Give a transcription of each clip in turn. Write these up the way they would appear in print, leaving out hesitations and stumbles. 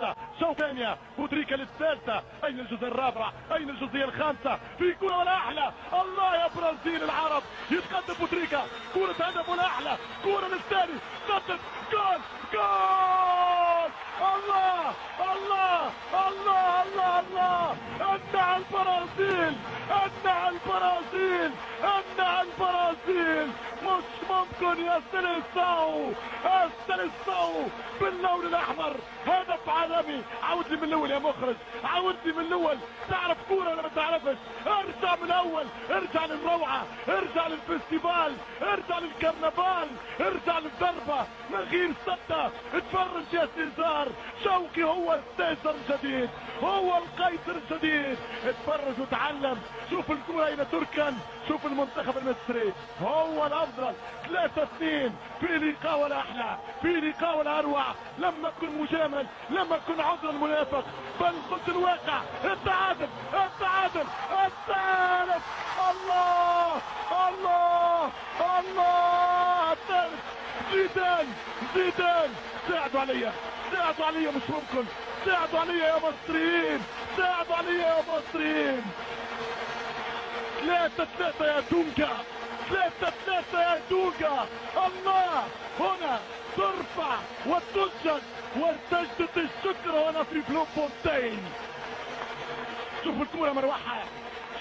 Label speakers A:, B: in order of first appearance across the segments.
A: الثالثة شوط ثانية بوتريكا للثالثة. أين الجزء الرابع؟ أين الجزئية الخامسة؟ في كرة ولا أحلى. الله يا برازيل العرب، يتقدم بوتريكا، كرة هدف ولا أحلى، كرة للثاني، سدد، جول جول. الله الله الله الله الله، أنع البرازيل، أنع البرازيل، أنع البرازيل. مش ممكن يا سيليساو، سيليساو باللون الأحمر، هدف عالمي. عاود لي من الأول يا مخرج، عاود لي من الأول. تعرف كورة ولا ما تعرفش؟ ارجع من الأول، ارجع للروعة، ارجع للفستيفال، ارجع للكرنفال، ارجع للضربة من غير سدة. اتفرج يا سيزار، شوقي هو السيزر الجديد، هو القيصر الجديد. اتفرج وتعلم، شوف الكورة أين تركن، شوف المنتخب المصري هو الأفضل. 3-2 في لقاء ولا أحلى، في لقاء ولا أروع. لما تكون مجامل، لما تكون عذر المنافق، بل قلت الواقع. التعادل التعادل الثالث. الله الله الله، الثالث. زيدان زيدان، ساعدوا عليا، ساعدوا عليا، مش ممكن، ساعدوا عليا يا مصريين، ساعدوا عليا يا مصريين. 3-3 يا دونجا، 3-3 يا دونجا. الله، هنا ترفع وتسجد وتجدد الشكر هنا في بلومفونتين. شوف الكورة مروحة،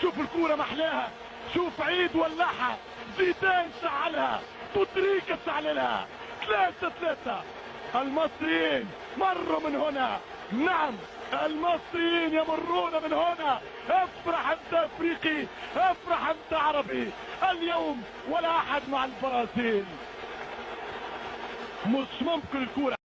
A: شوف الكورة محلاها، شوف عيد ولعها، زيدان شعلها، بوتريكا شعلها. 3-3. المصريين مروا من هنا، نعم المصريين يمرون من هنا. افرح انت افريقي، افرح انت عربي. اليوم ولا احد مع البرازيل. مش ممكن الكورة